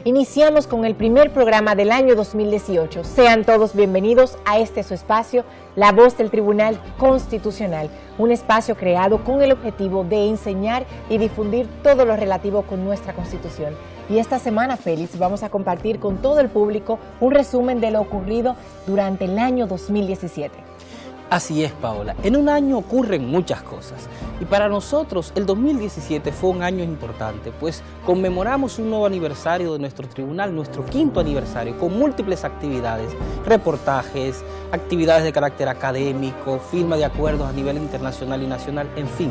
Iniciamos con el primer programa del año 2018. Sean todos bienvenidos a este su espacio, La Voz del Tribunal Constitucional, un espacio creado con el objetivo de enseñar y difundir todo lo relativo con nuestra Constitución. Y esta semana, Félix, vamos a compartir con todo el público un resumen de lo ocurrido durante el año 2017. Así es, Paola. En un año ocurren muchas cosas y para nosotros el 2017 fue un año importante, pues conmemoramos un nuevo aniversario de nuestro tribunal, nuestro 5º aniversario, con múltiples actividades, reportajes, actividades de carácter académico, firma de acuerdos a nivel internacional y nacional, en fin.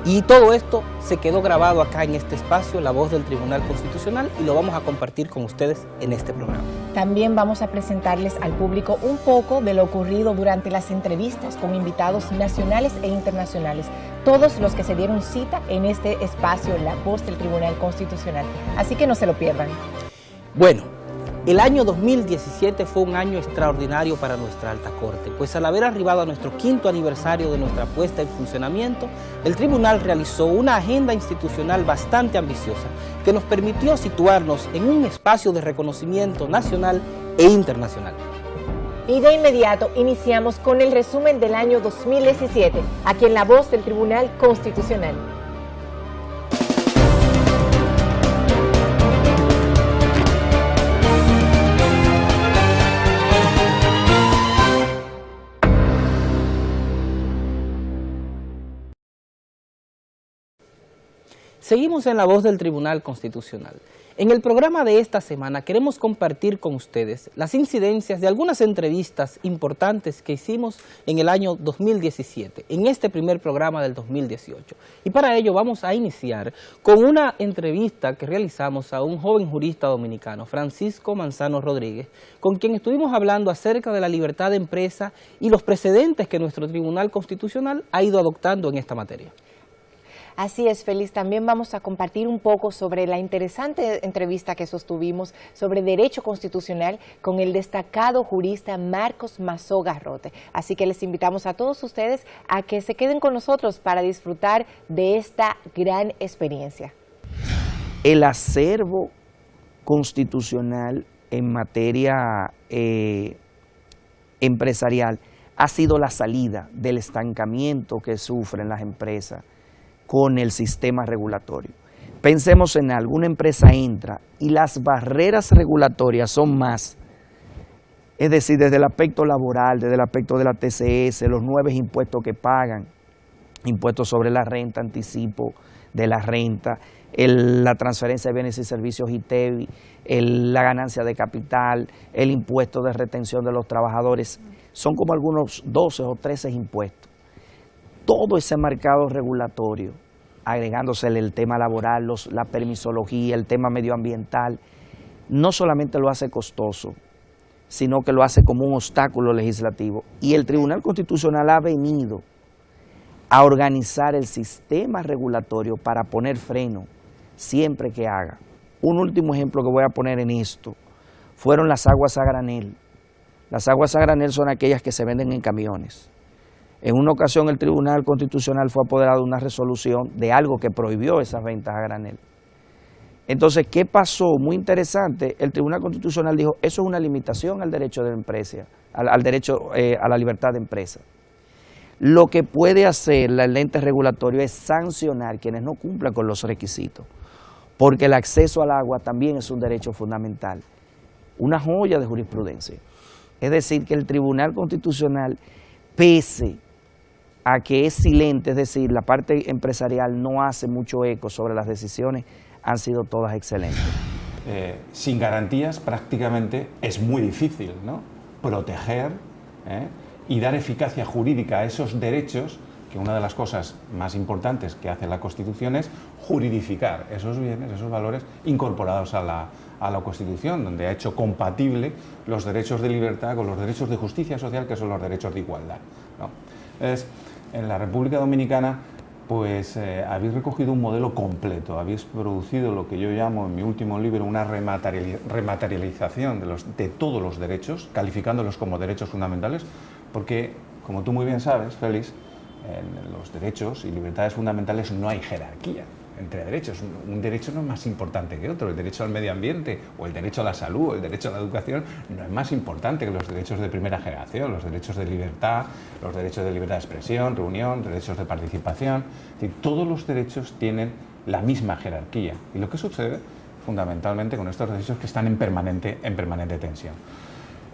Y todo esto se quedó grabado acá en este espacio, La Voz del Tribunal Constitucional, y lo vamos a compartir con ustedes en este programa. También vamos a presentarles al público un poco de lo ocurrido durante las entrevistas con invitados nacionales e internacionales, todos los que se dieron cita en este espacio, La Voz del Tribunal Constitucional. Así que no se lo pierdan. Bueno, el año 2017 fue un año extraordinario para nuestra Alta Corte, pues al haber arribado a nuestro 5º aniversario de nuestra puesta en funcionamiento, el tribunal realizó una agenda institucional bastante ambiciosa que nos permitió situarnos en un espacio de reconocimiento nacional e internacional. Y de inmediato iniciamos con el resumen del año 2017, aquí en La Voz del Tribunal Constitucional. Seguimos en La Voz del Tribunal Constitucional. En el programa de esta semana queremos compartir con ustedes las incidencias de algunas entrevistas importantes que hicimos en el año 2017, en este primer programa del 2018. Y para ello vamos a iniciar con una entrevista que realizamos a un joven jurista dominicano, Francisco Manzano Rodríguez, con quien estuvimos hablando acerca de la libertad de empresa y los precedentes que nuestro Tribunal Constitucional ha ido adoptando en esta materia. Así es, Félix. También vamos a compartir un poco sobre la interesante entrevista que sostuvimos sobre Derecho Constitucional con el destacado jurista Marcos Mazó Garrote. Así que les invitamos a todos ustedes a que se queden con nosotros para disfrutar de esta gran experiencia. El acervo constitucional en materia empresarial ha sido la salida del estancamiento que sufren las empresas con el sistema regulatorio. Pensemos en algo, una empresa entra y las barreras regulatorias son más, es decir, desde el aspecto laboral, desde el aspecto de la TCS, los 9 impuestos que pagan, impuestos sobre la renta, anticipo de la renta, la transferencia de bienes y servicios ITEVI, la ganancia de capital, el impuesto de retención de los trabajadores, son como algunos 12 o 13 impuestos. Todo ese mercado regulatorio, agregándosele el tema laboral, la permisología, el tema medioambiental, no solamente lo hace costoso, sino que lo hace como un obstáculo legislativo. Y el Tribunal Constitucional ha venido a organizar el sistema regulatorio para poner freno siempre que haga. Un último ejemplo que voy a poner en esto fueron las aguas a granel. Las aguas a granel son aquellas que se venden en camiones. En una ocasión el Tribunal Constitucional fue apoderado de una resolución de algo que prohibió esas ventas a granel. Entonces, ¿qué pasó? Muy interesante, el Tribunal Constitucional dijo, eso es una limitación al derecho de la empresa, al derecho a la libertad de empresa. Lo que puede hacer el ente regulatorio es sancionar quienes no cumplan con los requisitos, porque el acceso al agua también es un derecho fundamental, una joya de jurisprudencia. Es decir, que el Tribunal Constitucional, pese a que es silente, es decir, la parte empresarial no hace mucho eco sobre las decisiones, han sido todas excelentes. Sin garantías prácticamente es muy difícil, ¿no?, proteger y dar eficacia jurídica a esos derechos, que una de las cosas más importantes que hace la Constitución es juridificar esos bienes, esos valores incorporados a la Constitución, donde ha hecho compatible los derechos de libertad con los derechos de justicia social, que son los derechos de igualdad, ¿no? En la República Dominicana, pues habéis recogido un modelo completo, habéis producido lo que yo llamo en mi último libro una rematerialización de todos los derechos, calificándolos como derechos fundamentales, porque, como tú muy bien sabes, Félix, en los derechos y libertades fundamentales no hay jerarquía. entre derechos. Un derecho no es más importante que otro. El derecho al medio ambiente o el derecho a la salud o el derecho a la educación no es más importante que los derechos de primera generación, los derechos de libertad, los derechos de libertad de expresión, reunión, derechos de participación. Es decir, todos los derechos tienen la misma jerarquía. Y lo que sucede fundamentalmente con estos derechos que están en permanente tensión.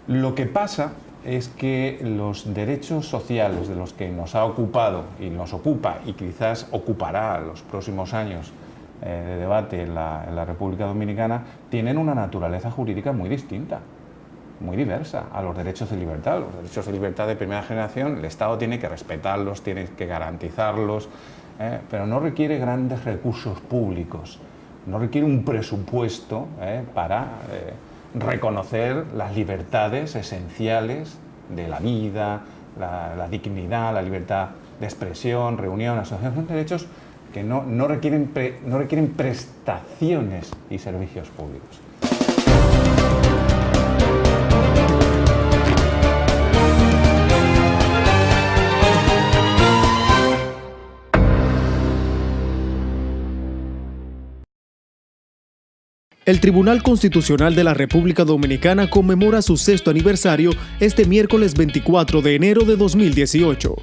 Lo que pasa es que los derechos sociales de los que nos ha ocupado y nos ocupa y quizás ocupará los próximos años de debate en la República Dominicana tienen una naturaleza jurídica muy distinta, muy diversa a los derechos de libertad. Los derechos de libertad de primera generación, el Estado tiene que respetarlos, tiene que garantizarlos, pero no requiere grandes recursos públicos, no requiere un presupuesto para reconocer las libertades esenciales de la vida, la dignidad, la libertad de expresión, reunión, asociación. Son derechos que no requieren prestaciones y servicios públicos. El Tribunal Constitucional de la República Dominicana conmemora su 6º aniversario este miércoles 24 de enero de 2018.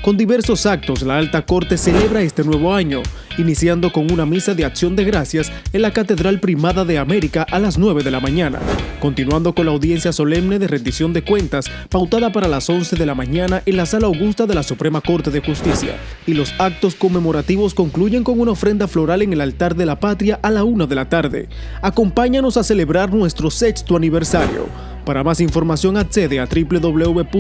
Con diversos actos, la Alta Corte celebra este nuevo año, iniciando con una misa de acción de gracias en la Catedral Primada de América a las 9 de la mañana, continuando con la audiencia solemne de rendición de cuentas pautada para las 11 de la mañana en la Sala Augusta de la Suprema Corte de Justicia, y los actos conmemorativos concluyen con una ofrenda floral en el altar de la Patria a la 1 de la tarde. Acompáñanos a celebrar nuestro 6º aniversario. Para más información accede a www.tc.gov.do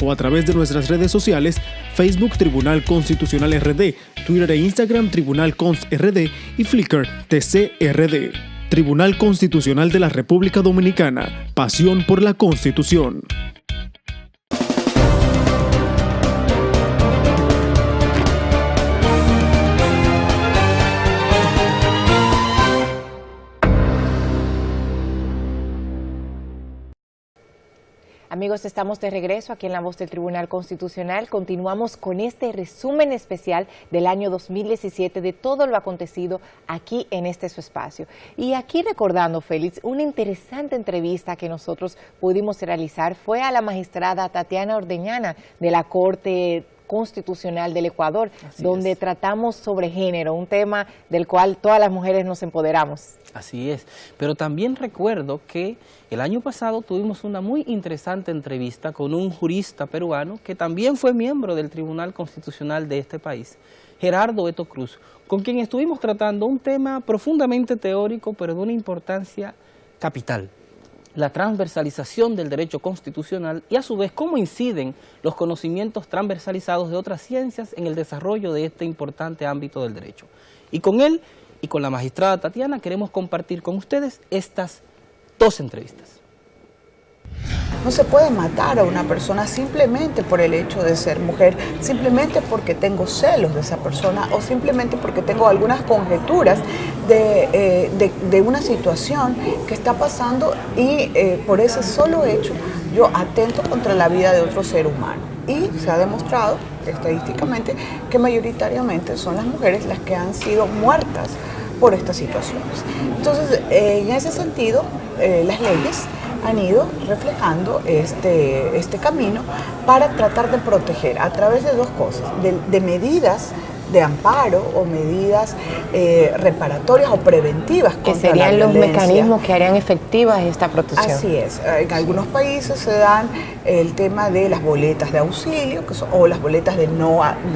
o a través de nuestras redes sociales, Facebook Tribunal Constitucional RD, Twitter e Instagram Tribunal Const RD y Flickr TCRD. Tribunal Constitucional de la República Dominicana, pasión por la Constitución. Amigos, estamos de regreso aquí en La Voz del Tribunal Constitucional. Continuamos con este resumen especial del año 2017 de todo lo acontecido aquí en este su espacio. Y aquí recordando, Félix, una interesante entrevista que nosotros pudimos realizar fue a la magistrada Tatiana Ordeñana de la Corte Constitucional del Ecuador, donde tratamos sobre género, un tema del cual todas las mujeres nos empoderamos. Así es, pero también recuerdo que el año pasado tuvimos una muy interesante entrevista con un jurista peruano que también fue miembro del Tribunal Constitucional de este país, Gerardo Eto Cruz, con quien estuvimos tratando un tema profundamente teórico, pero de una importancia capital: la transversalización del derecho constitucional y a su vez cómo inciden los conocimientos transversalizados de otras ciencias en el desarrollo de este importante ámbito del derecho. Y con él y con la magistrada Tatiana queremos compartir con ustedes estas dos entrevistas. No se puede matar a una persona simplemente por el hecho de ser mujer, simplemente porque tengo celos de esa persona o simplemente porque tengo algunas conjeturas de una situación que está pasando y por ese solo hecho yo atento contra la vida de otro ser humano. Y se ha demostrado estadísticamente que mayoritariamente son las mujeres las que han sido muertas por estas situaciones. Entonces, en ese sentido, las leyes han ido reflejando este camino para tratar de proteger a través de dos cosas, de medidas de amparo o medidas reparatorias o preventivas que serían los mecanismos que harían efectivas esta protección. Así es. En algunos países se dan el tema de las boletas de auxilio o las boletas de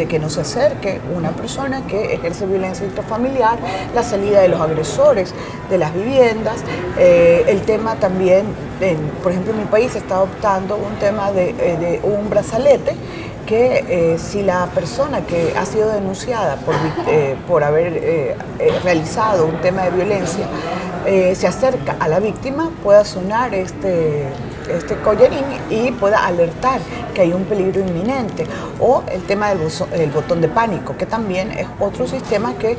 que no se acerque una persona que ejerce violencia intrafamiliar, la salida de los agresores de las viviendas, el tema también, por ejemplo, en mi país se está adoptando un tema de un brazalete que si la persona que ha sido denunciada por haber realizado un tema de violencia se acerca a la víctima, pueda sonar este collarín y pueda alertar que hay un peligro inminente. O el tema del botón de pánico, que también es otro sistema que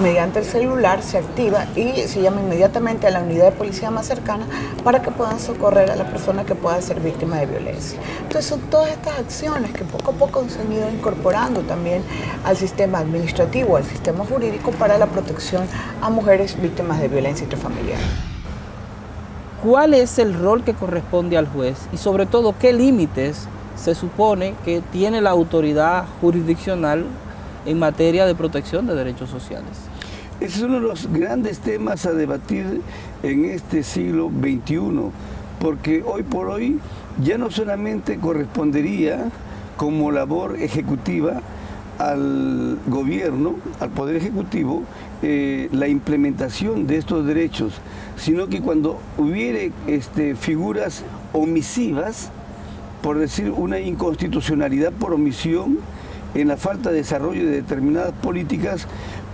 mediante el celular se activa y se llama inmediatamente a la unidad de policía más cercana para que puedan socorrer a la persona que pueda ser víctima de violencia. Entonces son todas estas acciones que poco a poco se han ido incorporando también al sistema administrativo, al sistema jurídico para la protección a mujeres víctimas de violencia intrafamiliar. ¿Cuál es el rol que corresponde al juez y sobre todo qué límites se supone que tiene la autoridad jurisdiccional en materia de protección de derechos sociales? Ese es uno de los grandes temas a debatir en este siglo XXI, porque hoy por hoy ya no solamente correspondería como labor ejecutiva al gobierno, al Poder Ejecutivo, la implementación de estos derechos, sino que cuando hubiere figuras omisivas, por decir una inconstitucionalidad por omisión, en la falta de desarrollo de determinadas políticas,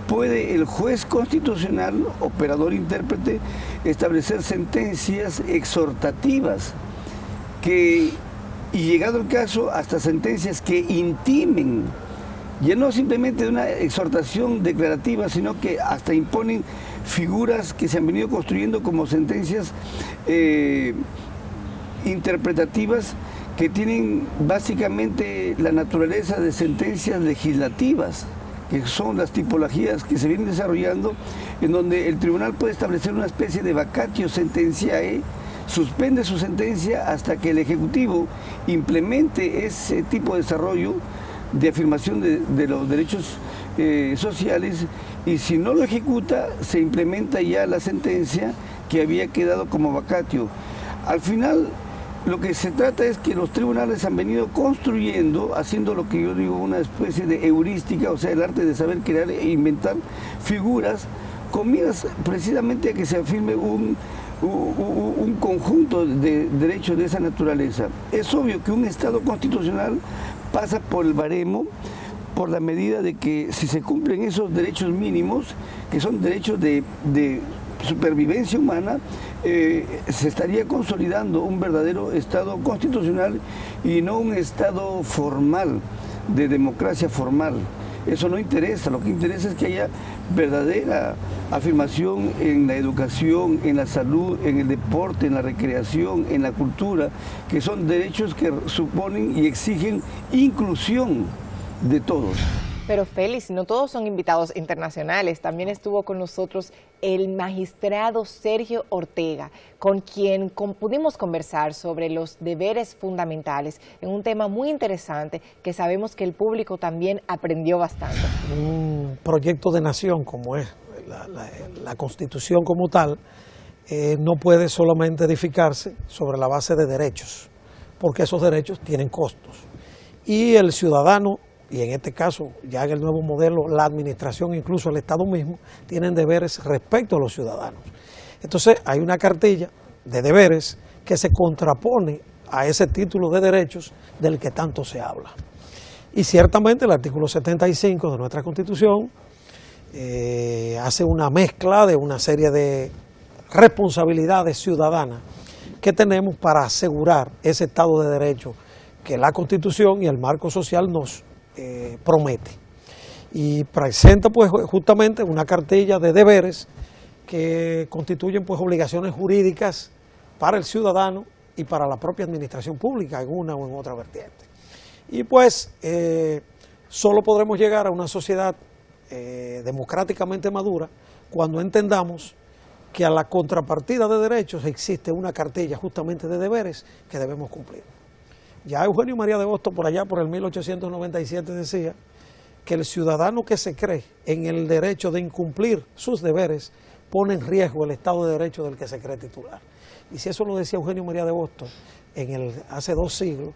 puede el juez constitucional, operador intérprete, establecer sentencias exhortativas y llegado el caso, hasta sentencias que intimen, ya no simplemente de una exhortación declarativa, sino que hasta imponen figuras que se han venido construyendo como sentencias interpretativas que tienen básicamente la naturaleza de sentencias legislativas, que son las tipologías que se vienen desarrollando, en donde el tribunal puede establecer una especie de vacatio sentenciae, suspende su sentencia hasta que el Ejecutivo implemente ese tipo de desarrollo de afirmación de los derechos sociales, y si no lo ejecuta, se implementa ya la sentencia que había quedado como vacatio. Al final, lo que se trata es que los tribunales han venido construyendo, haciendo lo que yo digo una especie de heurística, o sea, el arte de saber crear e inventar figuras con miras precisamente a que se afirme un conjunto de derechos de esa naturaleza. Es obvio que un Estado constitucional pasa por el baremo, por la medida de que si se cumplen esos derechos mínimos, que son derechos de supervivencia humana, se estaría consolidando un verdadero Estado constitucional y no un Estado formal, de democracia formal. Eso no interesa, lo que interesa es que haya verdadera afirmación en la educación, en la salud, en el deporte, en la recreación, en la cultura, que son derechos que suponen y exigen inclusión de todos. Pero Félix, no todos son invitados internacionales. También estuvo con nosotros el magistrado Sergio Ortega, con quien pudimos conversar sobre los deberes fundamentales en un tema muy interesante que sabemos que el público también aprendió bastante. Un proyecto de nación como es la Constitución como tal, no puede solamente edificarse sobre la base de derechos, porque esos derechos tienen costos. Y el ciudadano, y en este caso, ya en el nuevo modelo, la administración, incluso el Estado mismo, tienen deberes respecto a los ciudadanos. Entonces, hay una cartilla de deberes que se contrapone a ese título de derechos del que tanto se habla. Y ciertamente el artículo 75 de nuestra Constitución hace una mezcla de una serie de responsabilidades ciudadanas que tenemos para asegurar ese Estado de Derecho que la Constitución y el marco social nos promete, y presenta pues justamente una cartilla de deberes que constituyen pues obligaciones jurídicas para el ciudadano y para la propia administración pública en una o en otra vertiente. Y pues solo podremos llegar a una sociedad democráticamente madura cuando entendamos que a la contrapartida de derechos existe una cartilla justamente de deberes que debemos cumplir. Ya Eugenio María de Hostos, por allá por el 1897, decía que el ciudadano que se cree en el derecho de incumplir sus deberes pone en riesgo el Estado de Derecho del que se cree titular. Y si eso lo decía Eugenio María de Hostos hace 2 siglos,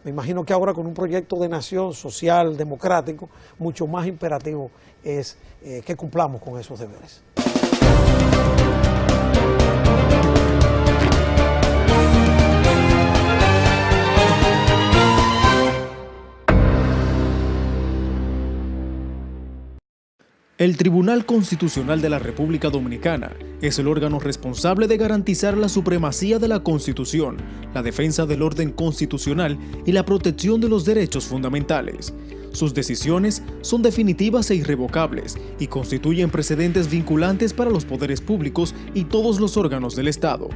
me imagino que ahora con un proyecto de nación social, democrático, mucho más imperativo es que cumplamos con esos deberes. El Tribunal Constitucional de la República Dominicana es el órgano responsable de garantizar la supremacía de la Constitución, la defensa del orden constitucional y la protección de los derechos fundamentales. Sus decisiones son definitivas e irrevocables y constituyen precedentes vinculantes para los poderes públicos y todos los órganos del Estado.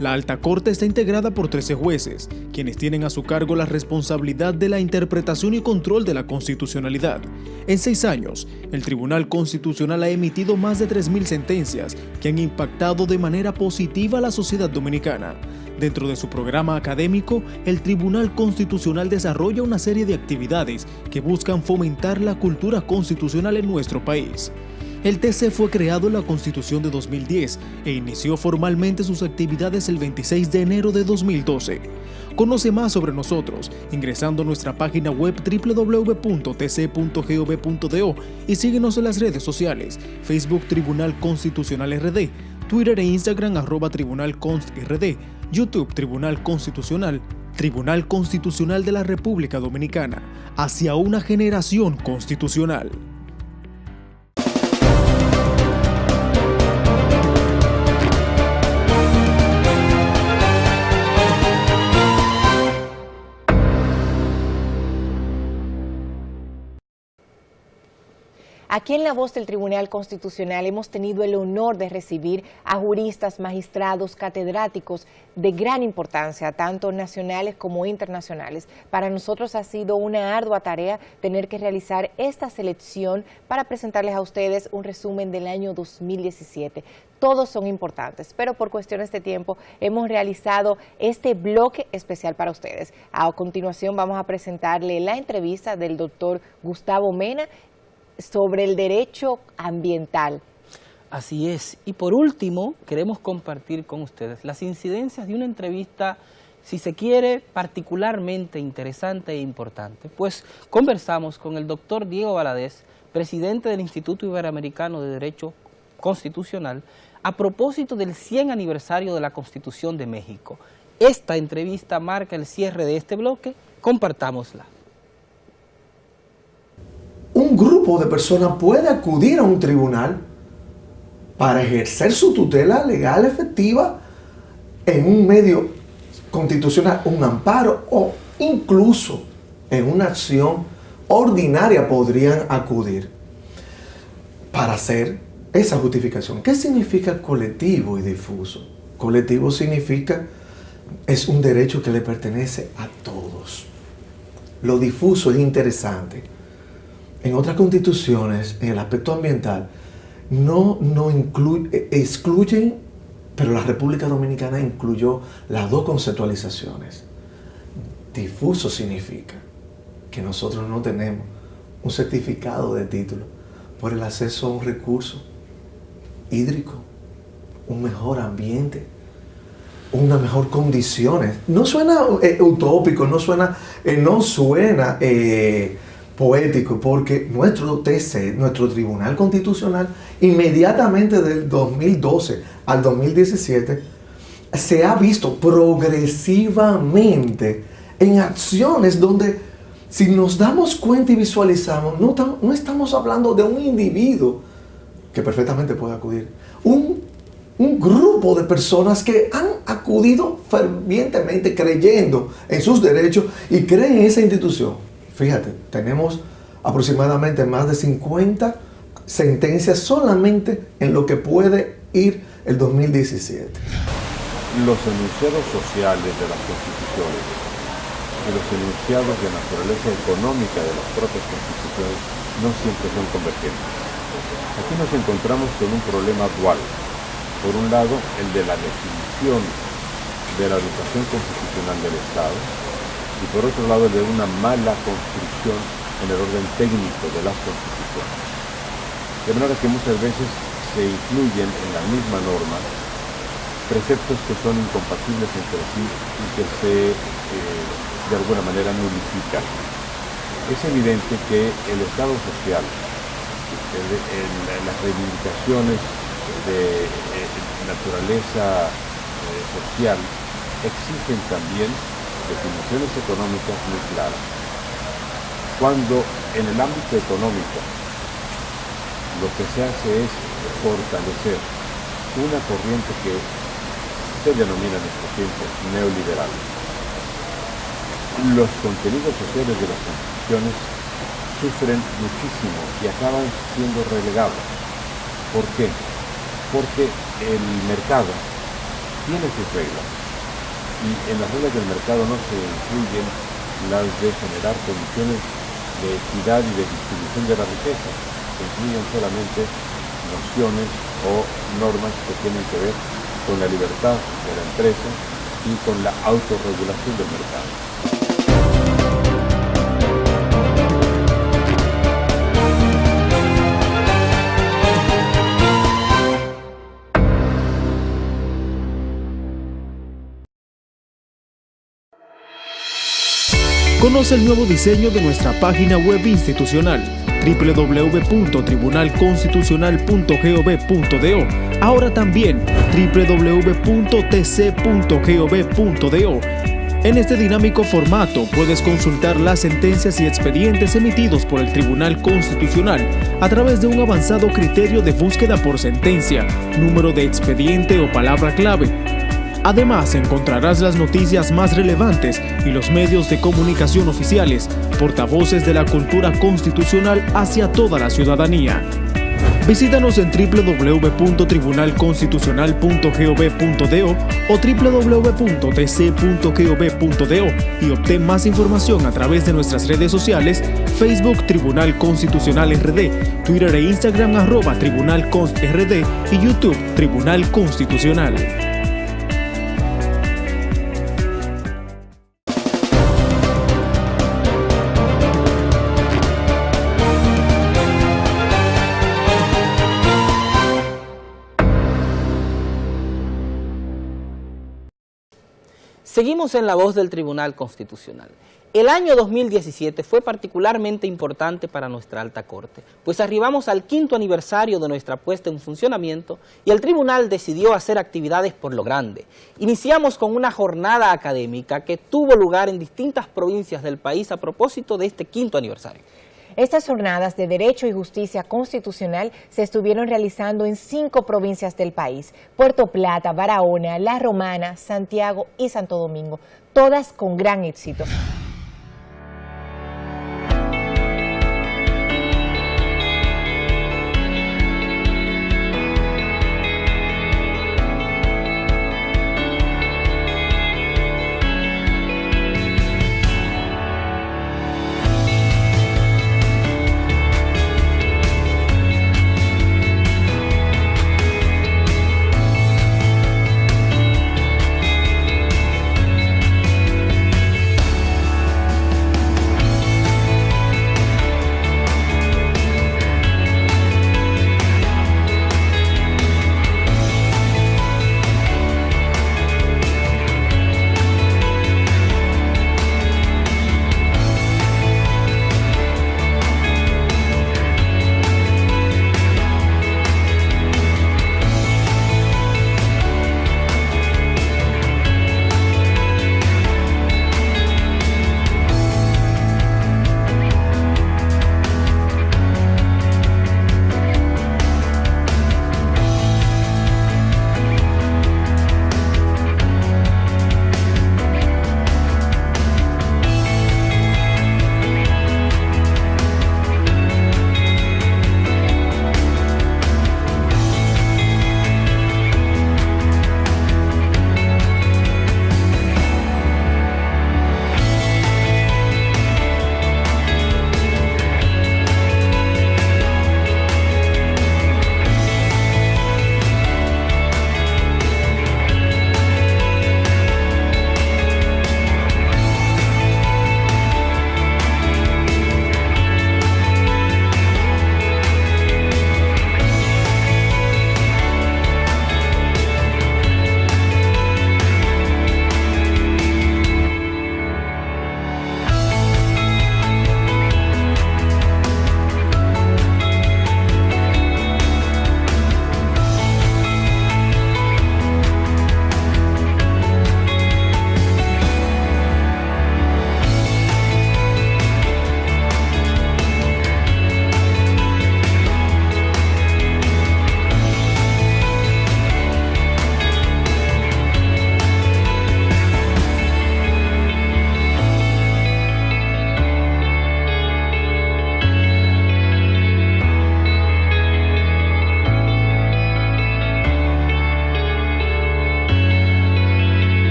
La Alta Corte está integrada por 13 jueces, quienes tienen a su cargo la responsabilidad de la interpretación y control de la constitucionalidad. En 6 años, el Tribunal Constitucional ha emitido más de 3.000 sentencias que han impactado de manera positiva a la sociedad dominicana. Dentro de su programa académico, el Tribunal Constitucional desarrolla una serie de actividades que buscan fomentar la cultura constitucional en nuestro país. El TC fue creado en la Constitución de 2010 e inició formalmente sus actividades el 26 de enero de 2012. Conoce más sobre nosotros ingresando a nuestra página web www.tc.gov.do y síguenos en las redes sociales, Facebook Tribunal Constitucional RD, Twitter e Instagram @TribunalConstRD, YouTube Tribunal Constitucional de la República Dominicana, hacia una generación constitucional. Aquí en La Voz del Tribunal Constitucional hemos tenido el honor de recibir a juristas, magistrados, catedráticos de gran importancia, tanto nacionales como internacionales. Para nosotros ha sido una ardua tarea tener que realizar esta selección para presentarles a ustedes un resumen del año 2017. Todos son importantes, pero por cuestiones de tiempo hemos realizado este bloque especial para ustedes. A continuación vamos a presentarle la entrevista del doctor Gustavo Mena sobre el derecho ambiental. Así es. Y por último, queremos compartir con ustedes las incidencias de una entrevista, si se quiere, particularmente interesante e importante. Pues conversamos con el doctor Diego Valadez, presidente del Instituto Iberoamericano de Derecho Constitucional, a propósito del 100 aniversario de la Constitución de México. Esta entrevista marca el cierre de este bloque. Compartámosla. Un grupo de personas puede acudir a un tribunal para ejercer su tutela legal efectiva en un medio constitucional, un amparo o incluso en una acción ordinaria podrían acudir para hacer esa justificación. ¿Qué significa colectivo y difuso? Colectivo significa es un derecho que le pertenece a todos. Lo difuso es interesante. En otras constituciones, en el aspecto ambiental, no excluyen, pero la República Dominicana incluyó las dos conceptualizaciones. Difuso significa que nosotros no tenemos un certificado de título por el acceso a un recurso hídrico, un mejor ambiente, unas mejores condiciones. No suena utópico, no suena poético, porque nuestro TC, nuestro Tribunal Constitucional, inmediatamente del 2012 al 2017, se ha visto progresivamente en acciones donde, si nos damos cuenta y visualizamos, no estamos hablando de un individuo que perfectamente puede acudir, un grupo de personas que han acudido fervientemente creyendo en sus derechos y creen en esa institución. Fíjate, tenemos aproximadamente más de 50 sentencias solamente en lo que puede ir el 2017. Los enunciados sociales de las constituciones y los enunciados de naturaleza económica de las propias constituciones no siempre son convergentes. Aquí nos encontramos con un problema dual. Por un lado, el de la definición de la educación constitucional del Estado, y por otro lado de una mala construcción en el orden técnico de las constituciones. De manera que muchas veces se incluyen en la misma norma preceptos que son incompatibles entre sí y que se de alguna manera nulifican. Es evidente que el Estado social, las reivindicaciones de naturaleza social, exigen también definiciones económicas muy claras. Cuando en el ámbito económico lo que se hace es fortalecer una corriente que se denomina en estos tiempos neoliberal. Los contenidos sociales de las constituciones sufren muchísimo y acaban siendo relegados. ¿Por qué? Porque el mercado tiene sus reglas y en las reglas del mercado no se incluyen las de generar condiciones de equidad y de distribución de la riqueza, se incluyen solamente nociones o normas que tienen que ver con la libertad de la empresa y con la autorregulación del mercado. Conoce el nuevo diseño de nuestra página web institucional www.tribunalconstitucional.gov.do. Ahora también www.tc.gov.do. En este dinámico formato puedes consultar las sentencias y expedientes emitidos por el Tribunal Constitucional a través de un avanzado criterio de búsqueda por sentencia, número de expediente o palabra clave. Además, encontrarás las noticias más relevantes y los medios de comunicación oficiales, portavoces de la cultura constitucional hacia toda la ciudadanía. Visítanos en www.tribunalconstitucional.gov.do o www.tc.gov.do y obtén más información a través de nuestras redes sociales, Facebook Tribunal Constitucional RD, Twitter e Instagram @TribunalConstRD y YouTube Tribunal Constitucional. Seguimos en la voz del Tribunal Constitucional. El año 2017 fue particularmente importante para nuestra Alta Corte, pues arribamos al 5º aniversario de nuestra puesta en funcionamiento y el Tribunal decidió hacer actividades por lo grande. Iniciamos con una jornada académica que tuvo lugar en distintas provincias del país a propósito de este 5º aniversario. Estas jornadas de Derecho y Justicia Constitucional se estuvieron realizando en 5 provincias del país: Puerto Plata, Barahona, La Romana, Santiago y Santo Domingo, todas con gran éxito.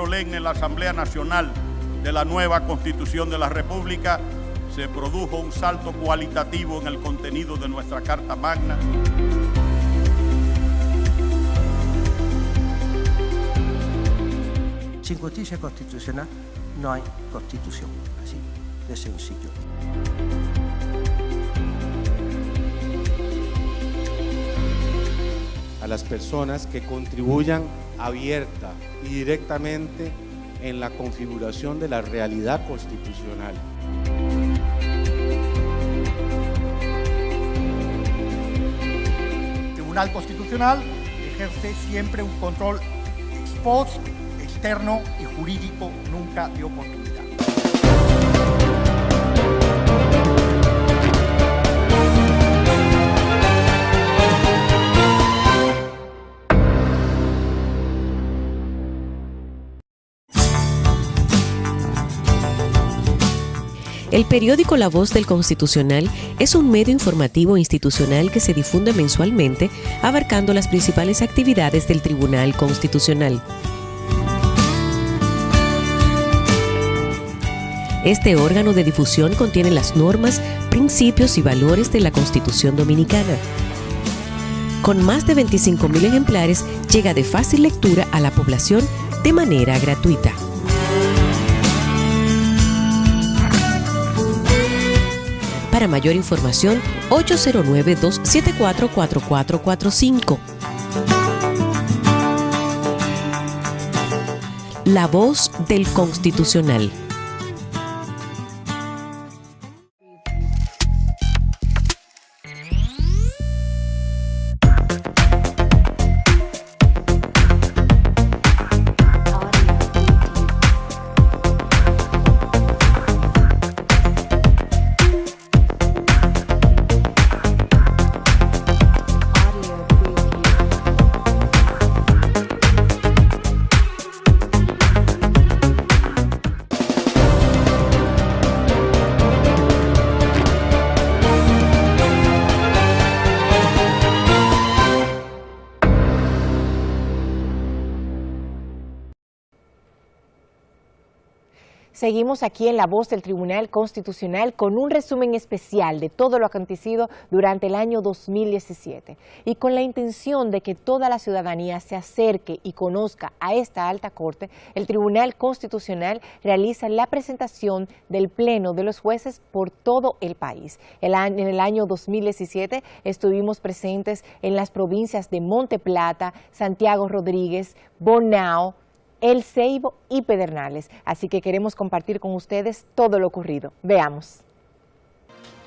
solemne en la Asamblea Nacional de la nueva Constitución de la República, se produjo un salto cualitativo en el contenido de nuestra Carta Magna. Sin justicia constitucional no hay constitución, así de sencillo. A las personas que contribuyan abierta y directamente en la configuración de la realidad constitucional. El Tribunal Constitucional ejerce siempre un control ex post, externo y jurídico, nunca de oportunidad. El periódico La Voz del Constitucional es un medio informativo institucional que se difunde mensualmente, abarcando las principales actividades del Tribunal Constitucional. Este órgano de difusión contiene las normas, principios y valores de la Constitución Dominicana. Con más de 25.000 ejemplares, llega de fácil lectura a la población de manera gratuita. Para mayor información, 809-274-4445. La Voz del Constitucional. Seguimos aquí en La Voz del Tribunal Constitucional con un resumen especial de todo lo acontecido durante el año 2017 y con la intención de que toda la ciudadanía se acerque y conozca a esta alta corte. El Tribunal Constitucional realiza la presentación del Pleno de los jueces por todo el país. En el año 2017 estuvimos presentes en las provincias de Monte Plata, Santiago Rodríguez, Bonao, El Ceibo y Pedernales. Así que queremos compartir con ustedes todo lo ocurrido. Veamos.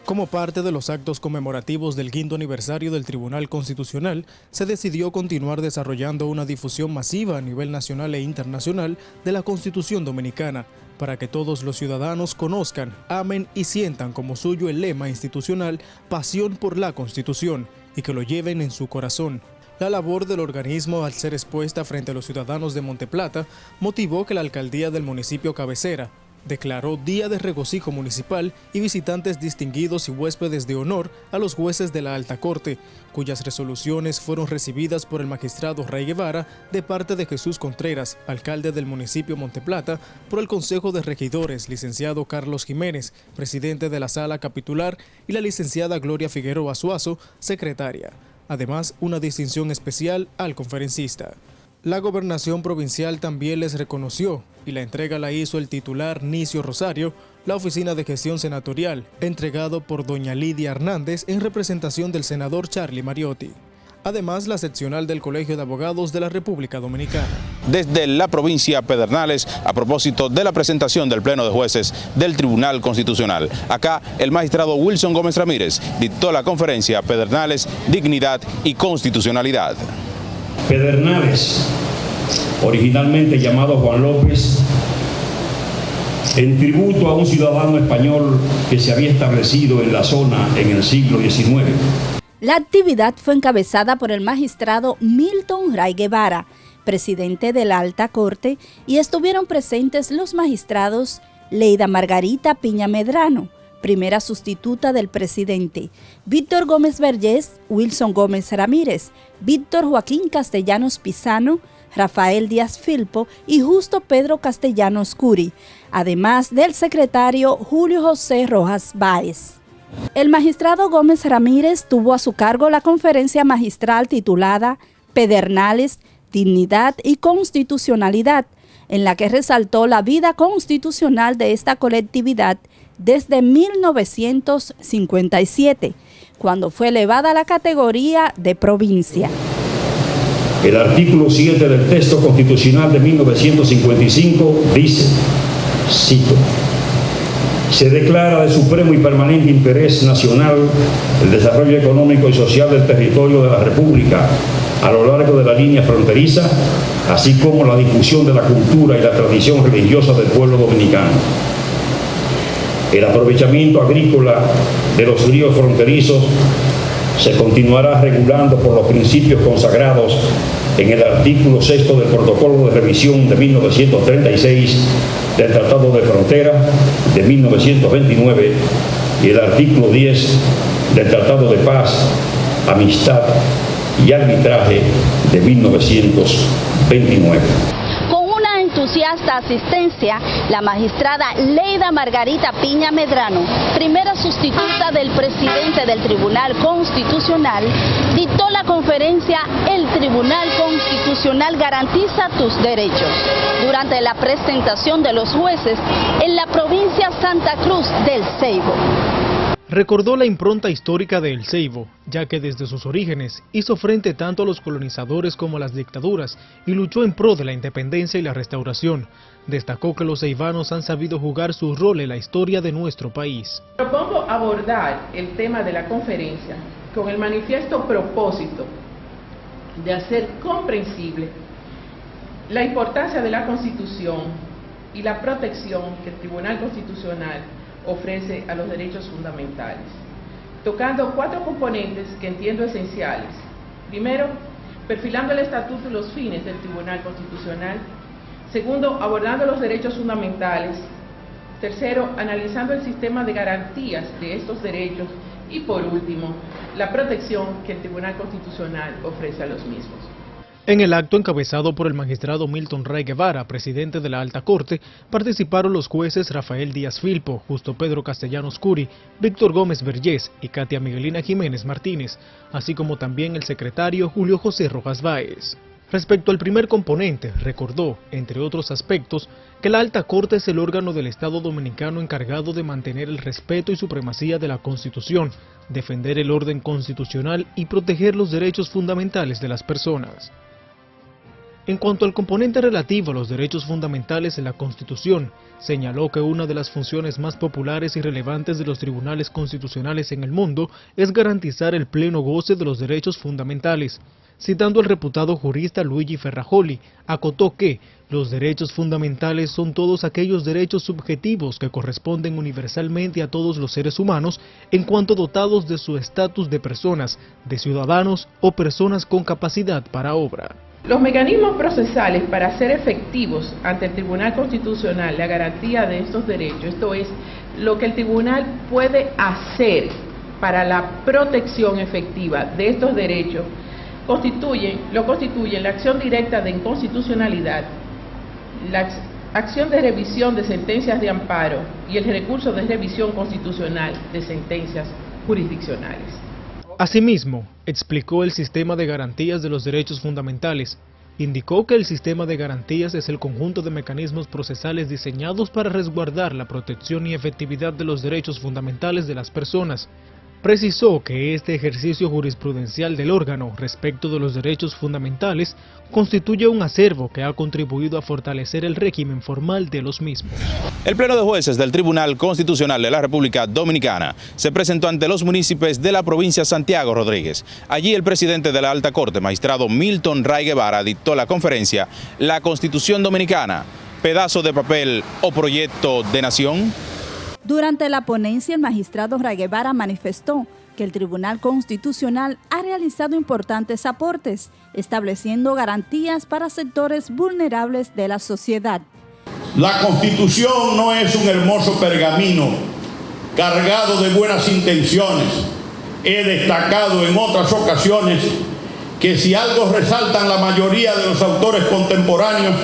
Como parte de los actos conmemorativos del 5º aniversario del Tribunal Constitucional, se decidió continuar desarrollando una difusión masiva a nivel nacional e internacional de la Constitución Dominicana, para que todos los ciudadanos conozcan, amen y sientan como suyo el lema institucional Pasión por la Constitución, y que lo lleven en su corazón. La labor del organismo, al ser expuesta frente a los ciudadanos de Monte Plata, motivó que la alcaldía del municipio cabecera declaró Día de Regocijo Municipal y visitantes distinguidos y huéspedes de honor a los jueces de la Alta Corte, cuyas resoluciones fueron recibidas por el magistrado Ray Guevara de parte de Jesús Contreras, alcalde del municipio Monte Plata, por el Consejo de Regidores, licenciado Carlos Jiménez, presidente de la Sala Capitular, y la licenciada Gloria Figueroa Suazo, secretaria. Además, una distinción especial al conferencista. La gobernación provincial también les reconoció y la entrega la hizo el titular Nicio Rosario, la oficina de gestión senatorial, entregado por doña Lidia Hernández en representación del senador Charlie Mariotti. Además, la seccional del Colegio de Abogados de la República Dominicana. Desde la provincia Pedernales, a propósito de la presentación del Pleno de Jueces del Tribunal Constitucional. Acá, el magistrado Wilson Gómez Ramírez dictó la conferencia Pedernales, Dignidad y Constitucionalidad. Pedernales, originalmente llamado Juan López, en tributo a un ciudadano español que se había establecido en la zona en el siglo XIX. La actividad fue encabezada por el magistrado Milton Ray Guevara, presidente de la Alta Corte, y estuvieron presentes los magistrados Leida Margarita Piña Medrano, primera sustituta del presidente, Víctor Gómez Vergés, Wilson Gómez Ramírez, Víctor Joaquín Castellanos Pisano, Rafael Díaz Filpo y Justo Pedro Castellanos Curi, además del secretario Julio José Rojas Báez. El magistrado Gómez Ramírez tuvo a su cargo la conferencia magistral titulada Pedernales, Dignidad y Constitucionalidad, en la que resaltó la vida constitucional de esta colectividad desde 1957, cuando fue elevada a la categoría de provincia. El artículo 7 del texto constitucional de 1955 dice, cito, se declara de supremo y permanente interés nacional el desarrollo económico y social del territorio de la República a lo largo de la línea fronteriza, así como la difusión de la cultura y la tradición religiosa del pueblo dominicano. El aprovechamiento agrícola de los ríos fronterizos se continuará regulando por los principios consagrados en el artículo 6 del Protocolo de Revisión de 1936 del Tratado de Frontera de 1929 y el artículo 10 del Tratado de Paz, Amistad y Arbitraje de 1929. Entusiasta asistencia, la magistrada Leida Margarita Piña Medrano, primera sustituta del presidente del Tribunal Constitucional, dictó la conferencia El Tribunal Constitucional garantiza tus derechos, durante la presentación de los jueces en la provincia Santa Cruz del Ceibo. Recordó la impronta histórica de El Ceibo, ya que desde sus orígenes hizo frente tanto a los colonizadores como a las dictaduras y luchó en pro de la independencia y la restauración. Destacó que los ceibanos han sabido jugar su rol en la historia de nuestro país. Propongo abordar el tema de la conferencia con el manifiesto propósito de hacer comprensible la importancia de la Constitución y la protección que el Tribunal Constitucional ofrece a los derechos fundamentales, tocando 4 componentes que entiendo esenciales. Primero, perfilando el estatuto y los fines del Tribunal Constitucional. Segundo, abordando los derechos fundamentales. Tercero, analizando el sistema de garantías de estos derechos. Y por último, la protección que el Tribunal Constitucional ofrece a los mismos. En el acto encabezado por el magistrado Milton Ray Guevara, presidente de la Alta Corte, participaron los jueces Rafael Díaz Filpo, Justo Pedro Castellanos Curi, Víctor Gómez Vergés y Katia Miguelina Jiménez Martínez, así como también el secretario Julio José Rojas Báez. Respecto al primer componente, recordó, entre otros aspectos, que la Alta Corte es el órgano del Estado Dominicano encargado de mantener el respeto y supremacía de la Constitución, defender el orden constitucional y proteger los derechos fundamentales de las personas. En cuanto al componente relativo a los derechos fundamentales en la Constitución, señaló que una de las funciones más populares y relevantes de los tribunales constitucionales en el mundo es garantizar el pleno goce de los derechos fundamentales. Citando al reputado jurista Luigi Ferrajoli, acotó que los derechos fundamentales son todos aquellos derechos subjetivos que corresponden universalmente a todos los seres humanos en cuanto dotados de su estatus de personas, de ciudadanos o personas con capacidad para obra. Los mecanismos procesales para hacer efectivos ante el Tribunal Constitucional la garantía de estos derechos, esto es, lo que el Tribunal puede hacer para la protección efectiva de estos derechos, constituyen la acción directa de inconstitucionalidad, la acción de revisión de sentencias de amparo y el recurso de revisión constitucional de sentencias jurisdiccionales. Asimismo, explicó el sistema de garantías de los derechos fundamentales. Indicó que el sistema de garantías es el conjunto de mecanismos procesales diseñados para resguardar la protección y efectividad de los derechos fundamentales de las personas. Precisó que este ejercicio jurisprudencial del órgano respecto de los derechos fundamentales constituye un acervo que ha contribuido a fortalecer el régimen formal de los mismos. El Pleno de Jueces del Tribunal Constitucional de la República Dominicana se presentó ante los municipios de la provincia Santiago Rodríguez. Allí el presidente de la Alta Corte, magistrado Milton Ray Guevara, dictó la conferencia La Constitución Dominicana, pedazo de papel o proyecto de nación. Durante la ponencia, el magistrado Ray Guevara manifestó que el Tribunal Constitucional ha realizado importantes aportes, estableciendo garantías para sectores vulnerables de la sociedad. La Constitución no es un hermoso pergamino cargado de buenas intenciones. He destacado en otras ocasiones que si algo resaltan la mayoría de los autores contemporáneos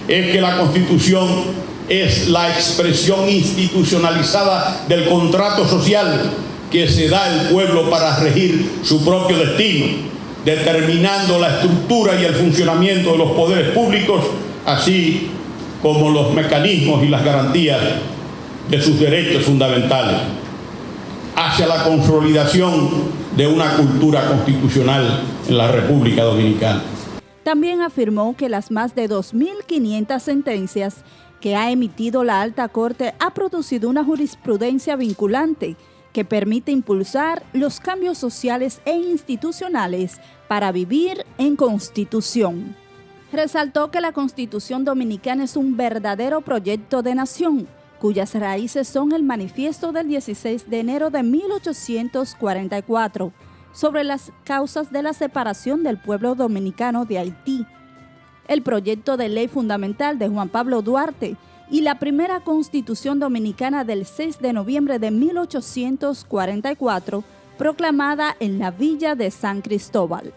es que la Constitución es la expresión institucionalizada del contrato social que se da al pueblo para regir su propio destino, determinando la estructura y el funcionamiento de los poderes públicos, así como los mecanismos y las garantías de sus derechos fundamentales, hacia la consolidación de una cultura constitucional en la República Dominicana. También afirmó que las más de 2.500 sentencias que ha emitido la Alta Corte ha producido una jurisprudencia vinculante que permite impulsar los cambios sociales e institucionales para vivir en Constitución. Resaltó que la Constitución Dominicana es un verdadero proyecto de nación, cuyas raíces son el manifiesto del 16 de enero de 1844, sobre las causas de la separación del pueblo dominicano de Haití, el proyecto de ley fundamental de Juan Pablo Duarte y la primera Constitución Dominicana del 6 de noviembre de 1844, proclamada en la villa de San Cristóbal.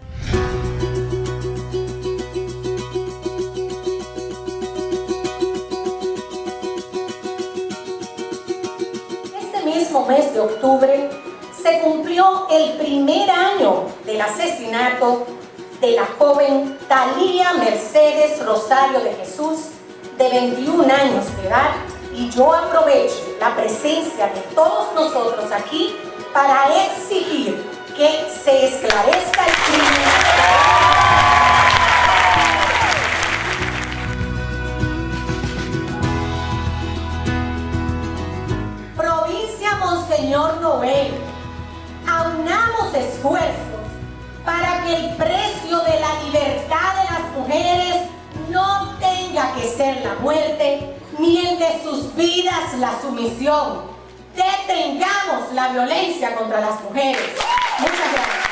Este mismo mes de octubre se cumplió el primer año del asesinato de la joven Talía Mercedes Rosario de Jesús, de 21 años de edad, y yo aprovecho la presencia de todos nosotros aquí para exigir que se esclarezca el crimen. Provincia Monseñor Noel, aunamos esfuerzos para que el precio de la libertad de las mujeres no tenga que ser la muerte, ni el de sus vidas la sumisión. Detengamos la violencia contra las mujeres. Muchas gracias.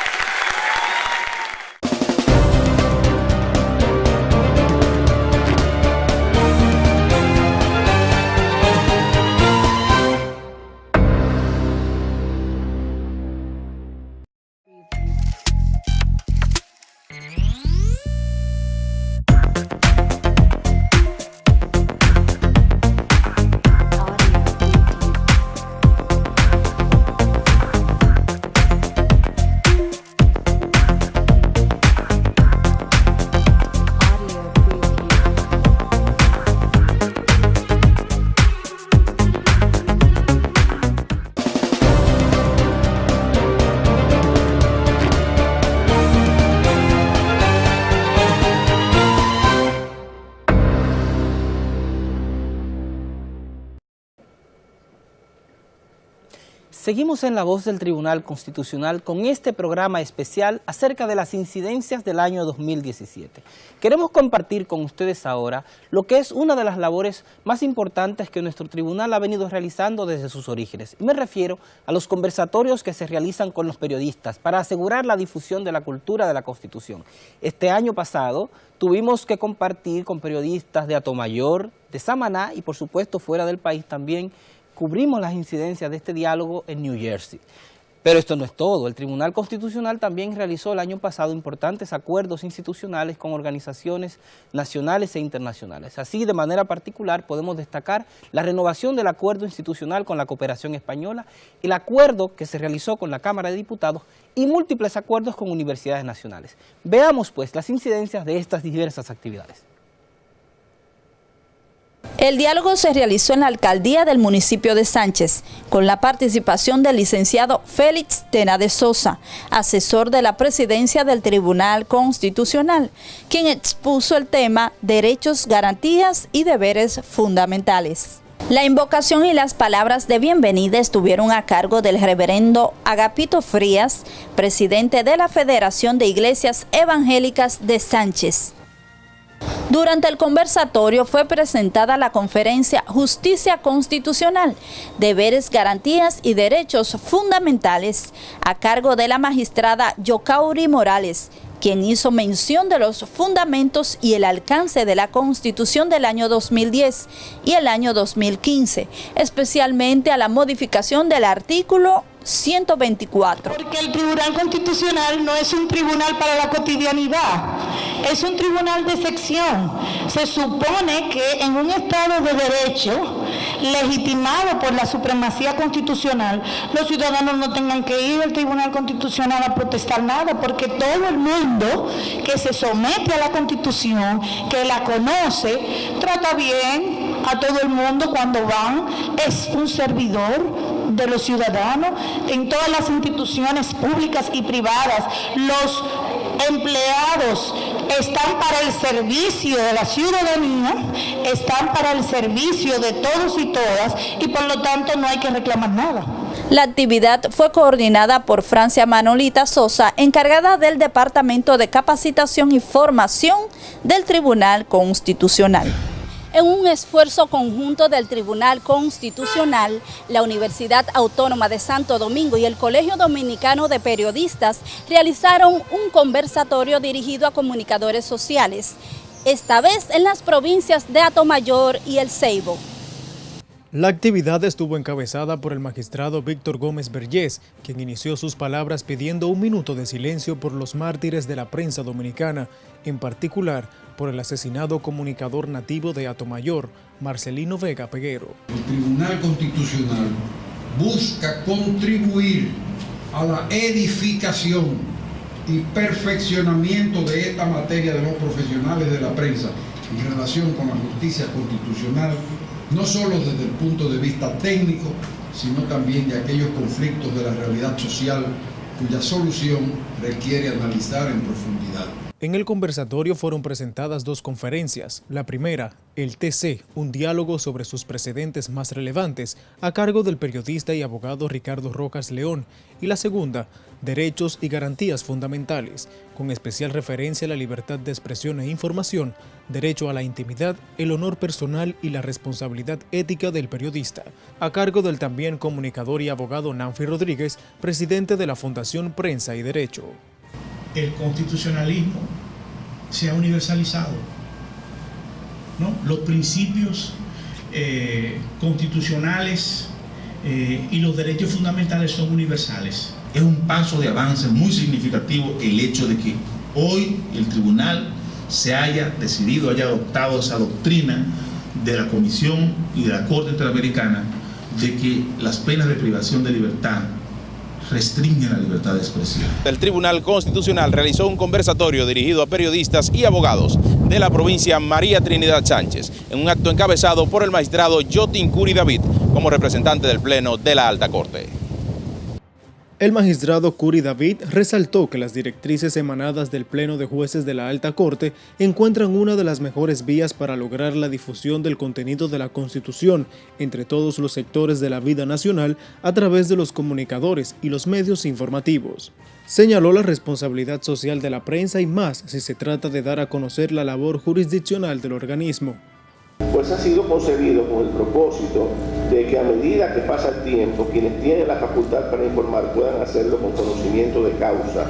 Seguimos en La Voz del Tribunal Constitucional con este programa especial acerca de las incidencias del año 2017. Queremos compartir con ustedes ahora lo que es una de las labores más importantes que nuestro tribunal ha venido realizando desde sus orígenes. Y me refiero a los conversatorios que se realizan con los periodistas para asegurar la difusión de la cultura de la Constitución. Este año pasado tuvimos que compartir con periodistas de Atomayor, de Samaná y por supuesto fuera del país también. Cubrimos las incidencias de este diálogo en New Jersey. Pero esto no es todo. El Tribunal Constitucional también realizó el año pasado importantes acuerdos institucionales con organizaciones nacionales e internacionales. Así, de manera particular, podemos destacar la renovación del acuerdo institucional con la Cooperación Española, el acuerdo que se realizó con la Cámara de Diputados y múltiples acuerdos con universidades nacionales. Veamos, pues, las incidencias de estas diversas actividades. El diálogo se realizó en la alcaldía del municipio de Sánchez, con la participación del licenciado Félix Tena de Sosa, asesor de la presidencia del Tribunal Constitucional, quien expuso el tema Derechos, Garantías y Deberes Fundamentales. La invocación y las palabras de bienvenida estuvieron a cargo del reverendo Agapito Frías, presidente de la Federación de Iglesias Evangélicas de Sánchez. Durante el conversatorio fue presentada la conferencia Justicia Constitucional, Deberes, Garantías y Derechos Fundamentales, a cargo de la magistrada Yocauri Morales, quien hizo mención de los fundamentos y el alcance de la Constitución del año 2010 y el año 2015, especialmente a la modificación del artículo 124. Porque el Tribunal Constitucional no es un tribunal para la cotidianidad, es un tribunal de sección. Se supone que en un Estado de Derecho, legitimado por la supremacía constitucional, los ciudadanos no tengan que ir al Tribunal Constitucional a protestar nada, porque todo el mundo que se somete a la Constitución, que la conoce, trata bien a todo el mundo cuando van, es un servidor de los ciudadanos. En todas las instituciones públicas y privadas, los empleados están para el servicio de la ciudadanía, están para el servicio de todos y todas, y por lo tanto no hay que reclamar nada. La actividad fue coordinada por Francia Manolita Sosa, encargada del Departamento de Capacitación y Formación del Tribunal Constitucional. En un esfuerzo conjunto del Tribunal Constitucional, la Universidad Autónoma de Santo Domingo y el Colegio Dominicano de Periodistas realizaron un conversatorio dirigido a comunicadores sociales, esta vez en las provincias de Atomayor y El Ceibo. La actividad estuvo encabezada por el magistrado Víctor Gómez Vergés, quien inició sus palabras pidiendo 1 minuto de silencio por los mártires de la prensa dominicana, en particular por el asesinado comunicador nativo de Atomayor, Marcelino Vega Peguero. El Tribunal Constitucional busca contribuir a la edificación y perfeccionamiento de esta materia de los profesionales de la prensa en relación con la justicia constitucional, no solo desde el punto de vista técnico, sino también de aquellos conflictos de la realidad social cuya solución requiere analizar en profundidad. En el conversatorio fueron presentadas 2 conferencias. La primera, el TC, un diálogo sobre sus precedentes más relevantes, a cargo del periodista y abogado Ricardo Rojas León, y la segunda, derechos y garantías fundamentales, con especial referencia a la libertad de expresión e información, derecho a la intimidad, el honor personal y la responsabilidad ética del periodista, a cargo del también comunicador y abogado Nanfi Rodríguez, presidente de la Fundación Prensa y Derecho. El constitucionalismo se ha universalizado, ¿no? Los principios constitucionales y los derechos fundamentales son universales. Es un paso de avance muy significativo el hecho de que hoy el tribunal se haya decidido, haya adoptado esa doctrina de la Comisión y de la Corte Interamericana de que las penas de privación de libertad restringen la libertad de expresión. El Tribunal Constitucional realizó un conversatorio dirigido a periodistas y abogados de la provincia María Trinidad Sánchez, en un acto encabezado por el magistrado Jotin Curi David como representante del Pleno de la Alta Corte. El magistrado Curi David resaltó que las directrices emanadas del Pleno de Jueces de la Alta Corte encuentran una de las mejores vías para lograr la difusión del contenido de la Constitución entre todos los sectores de la vida nacional a través de los comunicadores y los medios informativos. Señaló la responsabilidad social de la prensa y más si se trata de dar a conocer la labor jurisdiccional del organismo. Pues ha sido concebido con el propósito de que a medida que pasa el tiempo, quienes tienen la facultad para informar puedan hacerlo con conocimiento de causa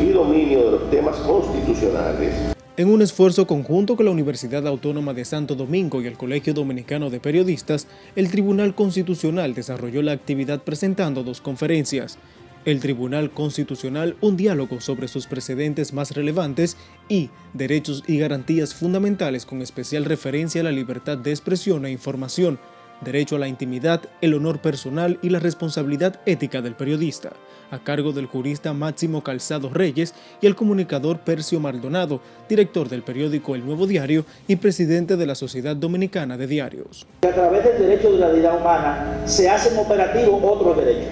y dominio de los temas constitucionales. En un esfuerzo conjunto con la Universidad Autónoma de Santo Domingo y el Colegio Dominicano de Periodistas, el Tribunal Constitucional desarrolló la actividad presentando 2 conferencias. El Tribunal Constitucional, un diálogo sobre sus precedentes más relevantes, y derechos y garantías fundamentales con especial referencia a la libertad de expresión e información, derecho a la intimidad, el honor personal y la responsabilidad ética del periodista, a cargo del jurista Máximo Calzado Reyes y el comunicador Percio Maldonado, director del periódico El Nuevo Diario y presidente de la Sociedad Dominicana de Diarios. A través del derecho de la dignidad humana se hacen operativos otros derechos.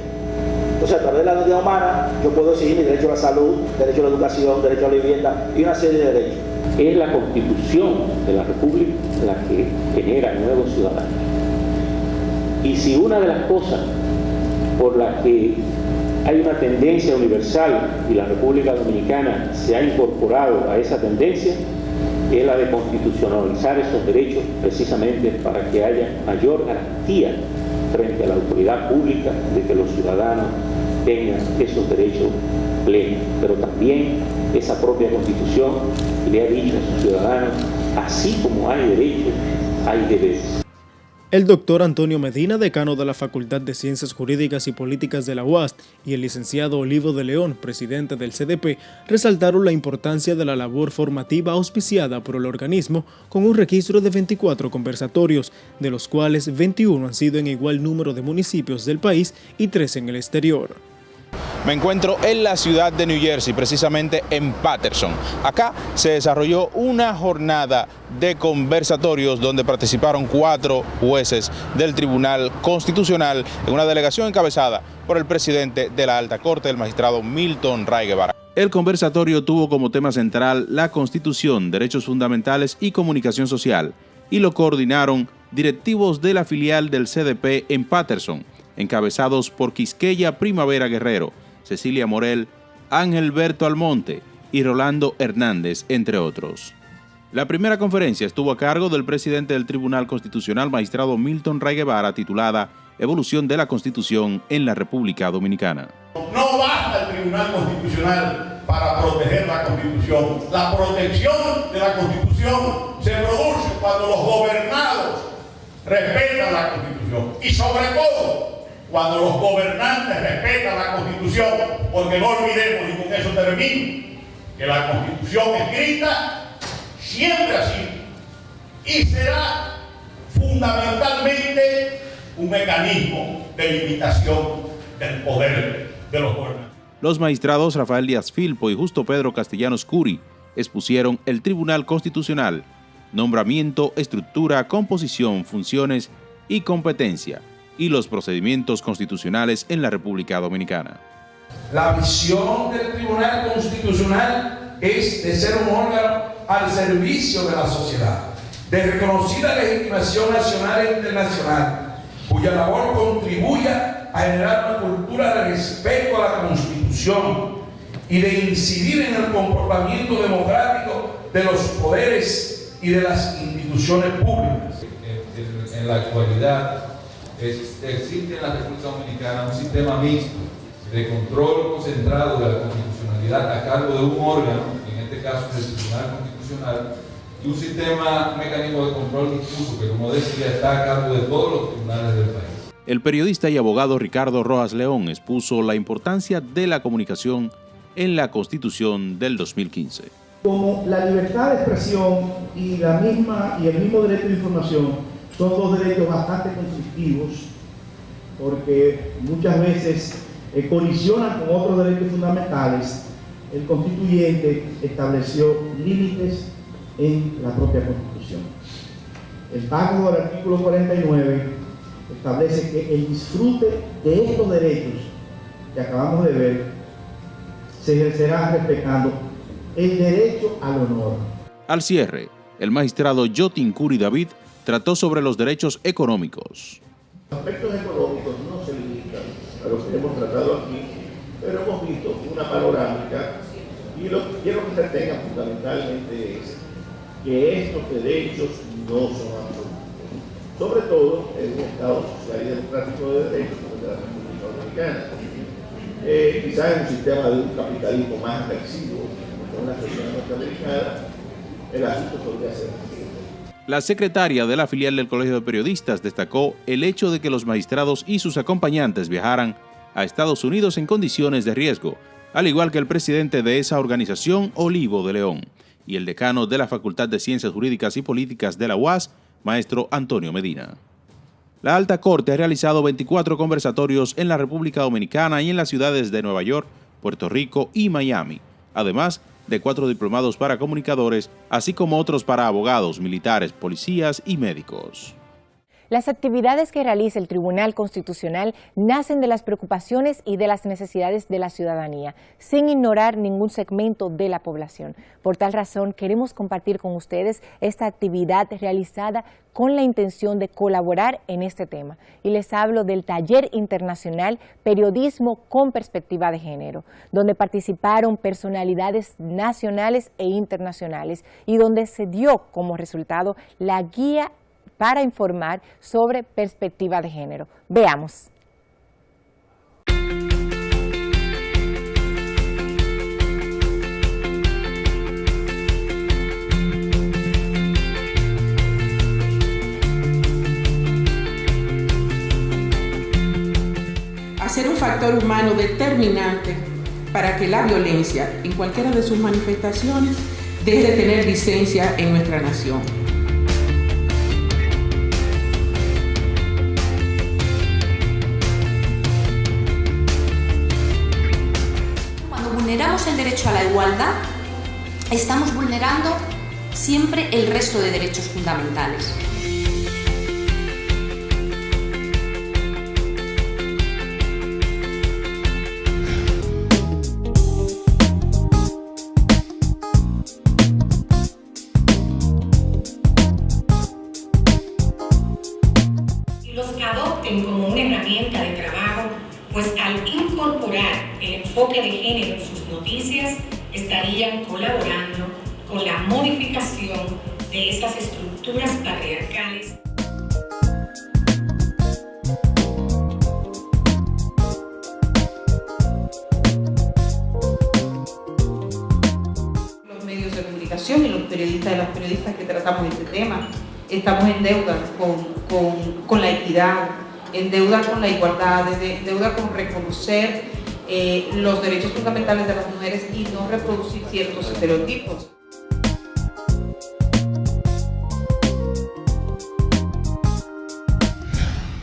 Entonces, a través de la dignidad humana, yo puedo exigir mi derecho a la salud, derecho a la educación, derecho a la vivienda y una serie de derechos. Es la Constitución de la República la que genera nuevos ciudadanos. Y si una de las cosas por las que hay una tendencia universal y la República Dominicana se ha incorporado a esa tendencia, es la de constitucionalizar esos derechos precisamente para que haya mayor garantía frente a la autoridad pública de que los ciudadanos tengan esos derechos plenos. Pero también esa propia Constitución le ha dicho a sus ciudadanos, así como hay derechos, hay deberes. El doctor Antonio Medina, decano de la Facultad de Ciencias Jurídicas y Políticas de la UAS, y el licenciado Olivo de León, presidente del CDP, resaltaron la importancia de la labor formativa auspiciada por el organismo con un registro de 24 conversatorios, de los cuales 21 han sido en igual número de municipios del país y 3 en el exterior. Me encuentro en la ciudad de New Jersey, precisamente en Paterson. Acá se desarrolló una jornada de conversatorios donde participaron 4 jueces del Tribunal Constitucional en una delegación encabezada por el presidente de la Alta Corte, el magistrado Milton Ray Guevara. El conversatorio tuvo como tema central la Constitución, derechos fundamentales y comunicación social, y lo coordinaron directivos de la filial del CDP en Paterson, encabezados por Quisqueya Primavera Guerrero, Cecilia Morel, Ángel Berto Almonte y Rolando Hernández, entre otros. La primera conferencia estuvo a cargo del presidente del Tribunal Constitucional, magistrado Milton Ray Guevara, titulada Evolución de la Constitución en la República Dominicana. No basta el Tribunal Constitucional para proteger la Constitución. La protección de la Constitución se produce cuando los gobernados respetan la Constitución y sobre todo cuando los gobernantes respetan la Constitución, porque no olvidemos, y con eso termino, que la Constitución escrita siempre ha sido y será fundamentalmente un mecanismo de limitación del poder de los gobernantes. Los magistrados Rafael Díaz Filpo y Justo Pedro Castellanos Curi expusieron el Tribunal Constitucional, nombramiento, estructura, composición, funciones y competencia, y los procedimientos constitucionales en la República Dominicana. La visión del Tribunal Constitucional es de ser un órgano al servicio de la sociedad, de reconocida legitimación nacional e internacional, cuya labor contribuya a generar una cultura de respeto a la Constitución y de incidir en el comportamiento democrático de los poderes y de las instituciones públicas. En la actualidad, existe en la República Dominicana un sistema mixto de control concentrado de la constitucionalidad a cargo de un órgano, en este caso el Tribunal Constitucional, y un mecanismo de control difuso que, como decía, está a cargo de todos los tribunales del país. El periodista y abogado Ricardo Rojas León expuso la importancia de la comunicación en la Constitución del 2015. Como la libertad de expresión y el mismo derecho de información son 2 derechos bastante conflictivos, porque muchas veces colisionan con otros derechos fundamentales, el constituyente estableció límites en la propia Constitución. El párrafo del artículo 49 establece que el disfrute de estos derechos que acabamos de ver se ejercerá respetando el derecho al honor. Al cierre, el magistrado Yotin Curi David trató sobre los derechos económicos. Los aspectos económicos no se limitan a los que hemos tratado aquí, pero hemos visto una panorámica y lo que quiero que se tenga fundamentalmente es que estos derechos no son absolutos, sobre todo en un Estado social y democrático de derechos como el de la República Dominicana. Quizás en un sistema de un capitalismo más agresivo, como una sociedad norteamericana, el asunto podría ser así. La secretaria de la filial del Colegio de Periodistas destacó el hecho de que los magistrados y sus acompañantes viajaran a Estados Unidos en condiciones de riesgo, al igual que el presidente de esa organización, Olivo de León, y el decano de la Facultad de Ciencias Jurídicas y Políticas de la UAS, maestro Antonio Medina. La Alta Corte ha realizado 24 conversatorios en la República Dominicana y en las ciudades de Nueva York, Puerto Rico y Miami, además de 4 diplomados para comunicadores, así como otros para abogados, militares, policías y médicos. Las actividades que realiza el Tribunal Constitucional nacen de las preocupaciones y de las necesidades de la ciudadanía, sin ignorar ningún segmento de la población. Por tal razón, queremos compartir con ustedes esta actividad realizada con la intención de colaborar en este tema. Y les hablo del Taller Internacional Periodismo con Perspectiva de Género, donde participaron personalidades nacionales e internacionales y donde se dio como resultado la guía para informar sobre perspectiva de género. Veamos. ser un factor humano determinante para que la violencia, en cualquiera de sus manifestaciones, deje de tener licencia en nuestra nación. Cuando vulneramos el derecho a la igualdad, estamos vulnerando siempre el resto de derechos fundamentales. Como una herramienta de trabajo, pues al incorporar el enfoque de género en sus noticias, estarían colaborando con la modificación de estas estructuras patriarcales. Los medios de comunicación y los periodistas y las periodistas que tratamos este tema estamos en deuda con la equidad, en deuda con la igualdad, en deuda con reconocer los derechos fundamentales de las mujeres y no reproducir ciertos estereotipos.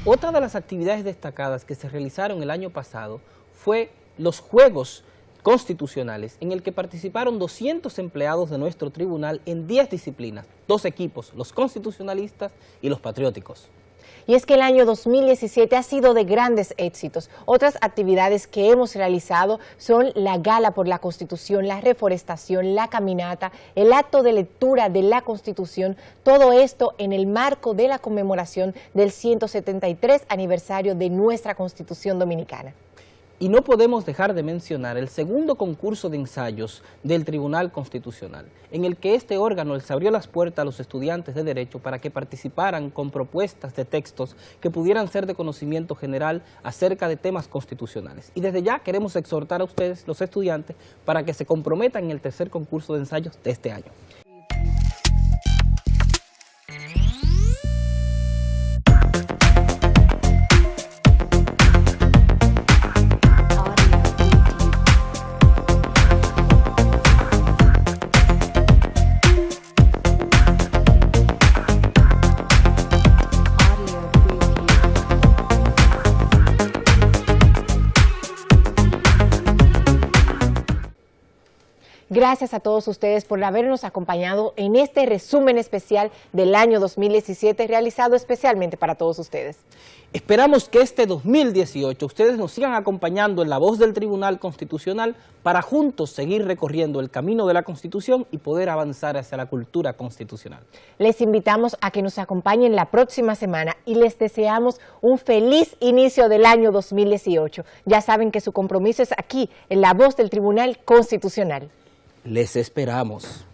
Otra de las actividades destacadas que se realizaron el año pasado fue los Juegos Constitucionales, en el que participaron 200 empleados de nuestro tribunal en 10 disciplinas, 2 equipos, los constitucionalistas y los patrióticos. Y es que el año 2017 ha sido de grandes éxitos. Otras actividades que hemos realizado son la Gala por la Constitución, la reforestación, la caminata, el acto de lectura de la Constitución, todo esto en el marco de la conmemoración del 173 aniversario de nuestra Constitución Dominicana. Y no podemos dejar de mencionar el segundo concurso de ensayos del Tribunal Constitucional, en el que este órgano les abrió las puertas a los estudiantes de Derecho para que participaran con propuestas de textos que pudieran ser de conocimiento general acerca de temas constitucionales. Y desde ya queremos exhortar a ustedes, los estudiantes, para que se comprometan en el tercer concurso de ensayos de este año. Gracias a todos ustedes por habernos acompañado en este resumen especial del año 2017 realizado especialmente para todos ustedes. Esperamos que este 2018 ustedes nos sigan acompañando en La Voz del Tribunal Constitucional para juntos seguir recorriendo el camino de la Constitución y poder avanzar hacia la cultura constitucional. Les invitamos a que nos acompañen la próxima semana y les deseamos un feliz inicio del año 2018. Ya saben que su compromiso es aquí, en La Voz del Tribunal Constitucional. Les esperamos.